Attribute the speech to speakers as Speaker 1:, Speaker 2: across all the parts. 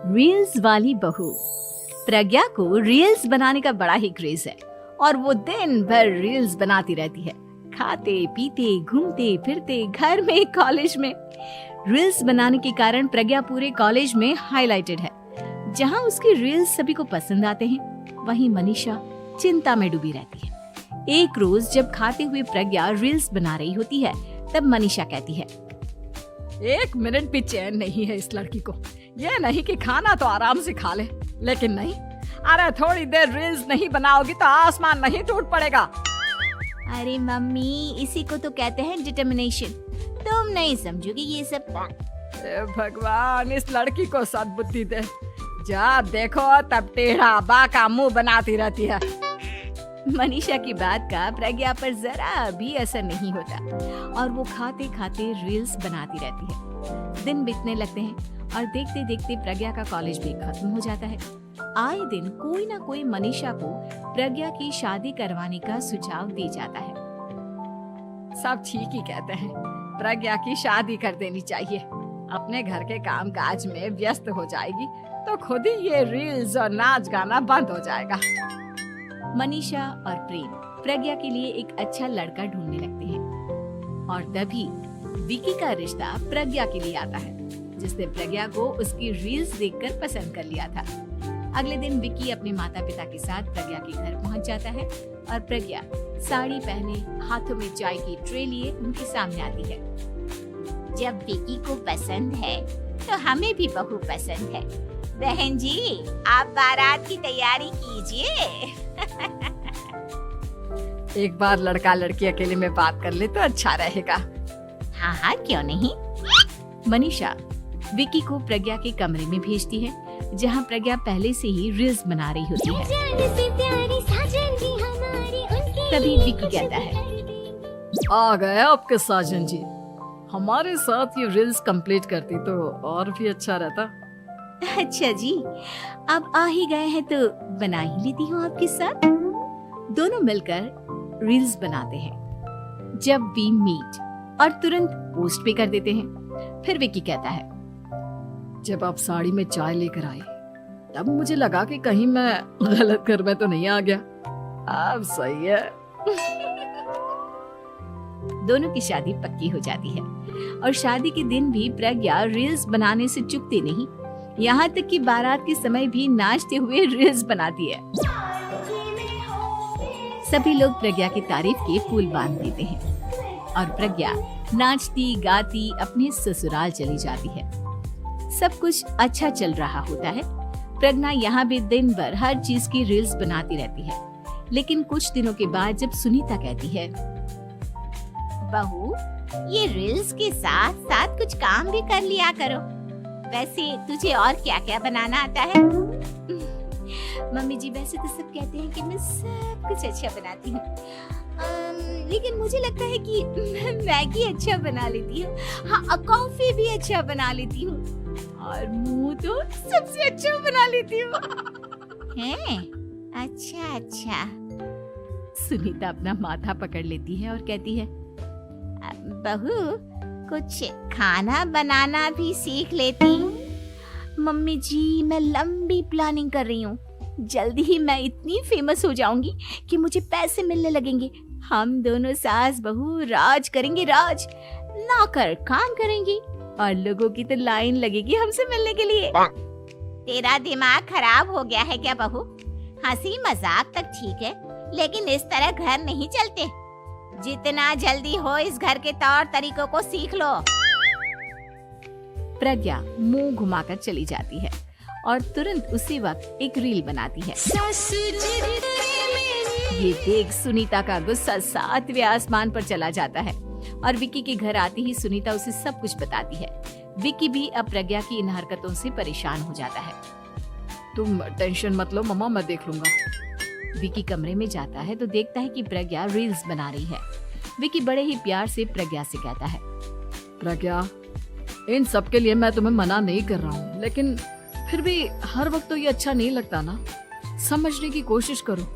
Speaker 1: Reels वाली बहू। प्रज्ञा को रील्स बनाने का बड़ा ही क्रेज है और वो दिन भर रील्स बनाती रहती है। खाते पीते घूमते फिरते घर में कॉलेज में रील्स बनाने के कारण प्रज्ञा पूरे कॉलेज में हाईलाइटेड है। जहां उसकी रील्स सभी को पसंद आते हैं, वहीं मनीषा चिंता में डूबी रहती है। एक रोज जब खाते हुए प्रज्ञा रील्स बना रही होती है, तब मनीषा कहती है,
Speaker 2: एक मिनट भी चैन नहीं है इस लड़की को। ये नहीं कि खाना तो आराम से खा ले, लेकिन नहीं, अरे थोड़ी देर रील्स नहीं बनाओगी तो आसमान नहीं टूट पड़ेगा।
Speaker 1: अरे मम्मी, इसी को तो कहते हैं डिटर्मिनेशन। तुम नहीं समझोगी ये सब।
Speaker 2: भगवान, इस लड़की को सद्बुद्धि दे। जब देखो तब टेढ़ा बाका मुंह बनाती रहती है।
Speaker 1: मनीषा की बात का प्रज्ञा पर जरा भी असर नहीं होता और वो खाते खाते रील्स बनाती रहती है। दिन बीतने लगते हैं और देखते देखते प्रज्ञा का कॉलेज भी खत्म हो जाता है। आए दिन कोई ना कोई मनीषा को प्रज्ञा की शादी करवाने का सुझाव दे जाता है।
Speaker 2: सब ठीक ही कहते हैं, प्रज्ञा की शादी कर देनी चाहिए। अपने घर के काम काज में व्यस्त हो जाएगी तो खुद ही ये रील्स और नाच गाना बंद हो जाएगा।
Speaker 1: मनीषा और प्रेम प्रज्ञा के लिए एक अच्छा लड़का ढूंढने लगते हैं और तभी विकी का रिश्ता प्रज्ञा के लिए आता है, जिसने प्रज्ञा को उसकी रील्स देखकर पसंद कर लिया था। अगले दिन विकी अपने माता पिता के साथ प्रज्ञा के घर पहुंच जाता है और प्रज्ञा साड़ी पहने हाथों में चाय की ट्रे लिए उनके सामने आती है।
Speaker 3: जब विकी को पसंद है तो हमें भी बहू पसंद है। बहन जी, आप बारात की तैयारी कीजिए।
Speaker 2: एक बार लड़का लड़की अकेले में बात कर ले तो अच्छा रहेगा।
Speaker 3: हाँ हाँ, क्यों नहीं।
Speaker 1: मनीषा विकी को प्रज्ञा के कमरे में भेजती है, जहां प्रज्ञा पहले से ही रील्स बना रही होती है। तभी विकी कहता है,
Speaker 2: आ गए आपके साजन जी। हमारे साथ ये रील्स कंप्लीट करती तो और भी अच्छा रहता।
Speaker 1: अच्छा जी, अब आ ही गए हैं तो बना ही लेती हूँ आपके साथ। दोनों मिलकर रील्स बनाते हैं। जब वी मीट और तुरंत पोस्ट भी कर देते हैं। फिर विकी कहता है,
Speaker 2: जब आप साड़ी में चाय लेकर आए तब मुझे लगा कि कहीं मैं गलत घर में तो नहीं आ गया। अब सही है।
Speaker 1: दोनों की शादी पक्की हो जाती है और शादी के दिन भी प्रज्ञा रील्स बनाने से चूकती नहीं। यहाँ तक कि बारात के समय भी नाचते हुए रील्स बनाती है। सभी लोग प्रज्ञा की तारीफ के फूल बांध देते हैं और प्रज्ञा नाचती गाती अपने ससुराल चली जाती है। सब कुछ अच्छा चल रहा होता है। प्रज्ञा यहाँ भी दिन भर हर चीज की रील्स बनाती रहती है। लेकिन कुछ दिनों के बाद जब सुनीता कहती है,
Speaker 3: बहू, ये रील्स के साथ साथ कुछ काम भी कर लिया करो। वैसे तुझे और क्या क्या बनाना आता है?
Speaker 1: मम्मी जी, वैसे तो सब कहते हैं कि मैं सब कुछ अच्छा बनाती हूँ, लेकिन मुझे लगता है कि मैं मैगी अच्छा बना लेती हूँ। हाँ, कॉफी भी अच्छा बना लेती हूँ और मुंह तो सबसे अच्छा बना लेती हूँ।
Speaker 3: हैं? अच्छा अच्छा।
Speaker 1: सुनीता अपना माथा पकड़ लेती है और कहती है,
Speaker 3: बहू, कुछ खाना बनाना भी सीख लेती।
Speaker 1: मम्मी जी, मैं लंबी प्लानिंग कर रही हूँ। जल्दी ही मैं इतनी फेमस हो जाऊंगी कि मुझे पैसे मिलने लगेंगे। हम दोनों सास बहू राज करेंगे, राज। नौकर काम करेंगी और लोगों की तो लाइन लगेगी हमसे मिलने के लिए।
Speaker 3: तेरा दिमाग खराब हो गया है क्या बहू? हंसी मजाक तक ठीक है, लेकिन इस तरह घर नहीं चलते। जितना जल्दी हो इस घर के तौर तरीकों को सीख लो।
Speaker 1: प्रज्ञा मुंह घुमाकर चली जाती है और तुरंत उसी वक्त एक रील बनाती है। ये देख सुनीता का गुस्सा 7वें आसमान पर चला जाता है और विकी के घर आते ही सुनीता उसे सब कुछ बताती है। विकी भी अब प्रज्ञा की इन हरकतों से परेशान हो जाता है।
Speaker 2: तुम टेंशन मत लो मम्मा, मैं देख लूंगा।
Speaker 1: विकी कमरे में जाता है तो देखता है कि प्रज्ञा रील्स बना रही है। विकी बड़े ही प्यार से प्रज्ञा से कहता है,
Speaker 2: प्रज्ञा, इन सब के लिए मैं तुम्हें मना नहीं कर रहा हूँ, लेकिन फिर भी हर वक्त तो ये अच्छा नहीं लगता ना। समझने की कोशिश करो,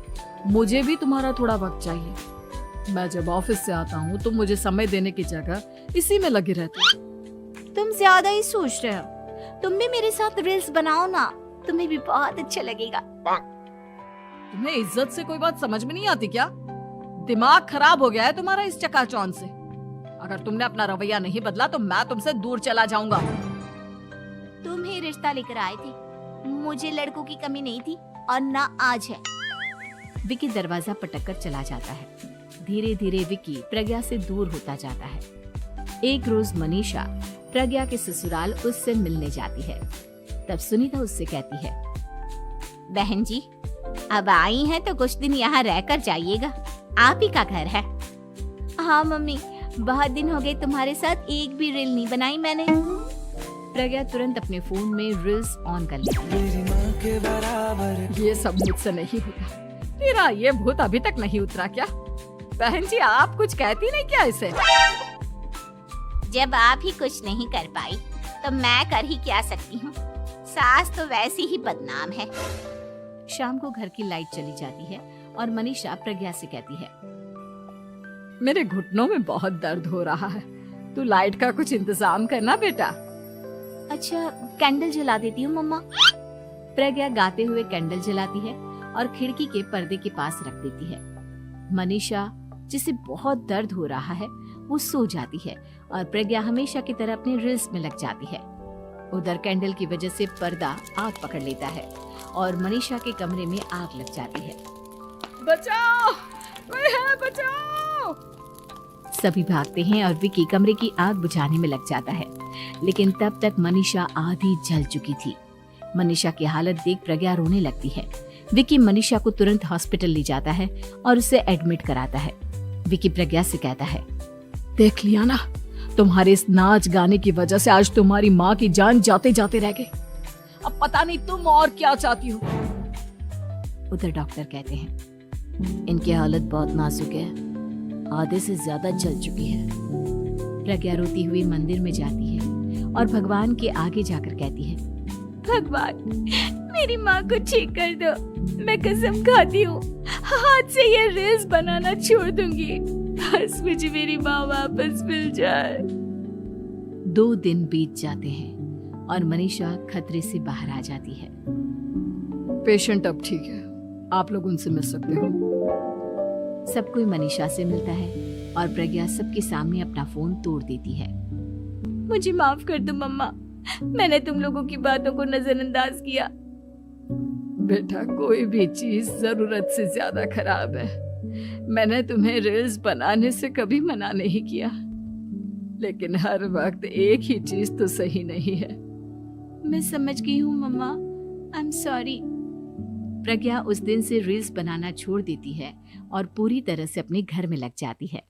Speaker 2: मुझे भी तुम्हारा थोड़ा वक्त चाहिए। मैं जब ऑफिस से आता हूँ तो मुझे समय देने की जगह इसी में लगी रहती है।
Speaker 1: तुम ज्यादा ही सोच रहे हो। तुम भी मेरे साथ रील्स बनाओ ना, तुम्हें भी बहुत अच्छा लगेगा।
Speaker 2: तुम्हें इज्जत से कोई बात समझ में नहीं आती क्या? दिमाग खराब हो गया है तुम्हारा इस चकाचौंध से। अगर तुमने अपना रवैया नहीं बदला तो मैं तुमसे दूर चला जाऊंगा।
Speaker 3: तुम ही रिश्ता लेकर आए थे, मुझे लड़कों की कमी नहीं थी और ना आज है।
Speaker 1: विकी दरवाजा पटक कर चला जाता है। धीरे धीरे विकी प्रज्ञा से दूर होता जाता है। एक रोज मनीषा प्रज्ञा के ससुराल उससे मिलने जाती है। तब सुनीता उससे कहती है,
Speaker 3: बहन जी, अब आई हैं तो कुछ दिन यहाँ रहकर जाइएगा, आप ही का घर है।
Speaker 1: हाँ मम्मी, बहुत दिन हो गए तुम्हारे साथ एक भी रील नहीं बनाई मैंने। प्रज्ञा तुरंत अपने फोन में रील्स ऑन कर लेती है।
Speaker 2: ये सब मुझसे नहीं होता। तेरा ये भूत अभी तक नहीं उतरा क्या? बहन जी, आप कुछ कहती नहीं क्या इसे?
Speaker 3: जब आप ही कुछ नहीं कर पाई तो मैं कर ही क्या सकती हूँ। सास तो वैसी ही बदनाम है।
Speaker 1: शाम को घर की लाइट चली जाती है और मनीषा प्रज्ञा से कहती है,
Speaker 2: मेरे घुटनों में बहुत दर्द हो रहा है, तू लाइट का कुछ इंतजाम करना बेटा।
Speaker 1: अच्छा, कैंडल जला देती हूँ मम्मा। प्रज्ञा गाते हुए कैंडल जलाती है और खिड़की के पर्दे के पास रख देती है। मनीषा, जिसे बहुत दर्द हो रहा है, वो सो जाती है और प्रज्ञा हमेशा की तरह अपने रील्स में लग जाती है। उधर कैंडल की वजह से पर्दा आग पकड़ लेता है और मनीषा के कमरे में आग लग जाती है।
Speaker 2: बचाओ, कोई है, बचाओ।
Speaker 1: सभी भागते हैं और विकी कमरे की आग बुझाने में लग जाता है, लेकिन तब तक मनीषा आधी जल चुकी थी। मनीषा की हालत देख प्रज्ञा रोने लगती है। विकी मनीषा को तुरंत हॉस्पिटल ले जाता है और उसे एडमिट कराता है। विकी प्रज्ञा से कहता है,
Speaker 2: देख लिया ना, तुम्हारे इस नाच गाने की वजह से आज तुम्हारी माँ की जान जाते जाते रह गई। अब पता नहीं तुम और क्या चाहती हो।
Speaker 1: उधर डॉक्टर कहते हैं, इनकी हालत बहुत नाजुक है, आधे से ज्यादा जल चुकी है। प्रज्ञा रोती हुई मंदिर में जाती है और भगवान के आगे जाकर कहती है, भगवान, मेरी माँ को ठीक कर दो। मैं कसम खाती हूँ, हाथ से ये रील्स बनाना छोड़ दूंगी। बस मुझे मेरी माँ वापस मिल जाए। 2 दिन बीत जाते हैं और मनीषा खतरे से बाहर आ जाती है।
Speaker 2: पेशेंट अब ठीक है, आप लोग उनसे मिल सकते हो।
Speaker 1: सब कोई मनीषा से मिलता है और प्रज्ञा सबके सामने अपना फोन तोड़ देती है। मुझे माफ कर दो मम्मा, मैंने तुम लोगों की बातों को नजरअंदाज किया।
Speaker 2: बेटा, कोई भी चीज जरूरत से ज्यादा खराब है। मैंने तुम्हें रील्स बनाने से कभी मना नहीं किया, लेकिन हर वक्त एक ही चीज तो सही नहीं है।
Speaker 1: मैं समझ गई हूँ मम्मा, आई एम सॉरी। प्रज्ञा उस दिन से रील्स बनाना छोड़ देती है और पूरी तरह से अपने घर में लग जाती है।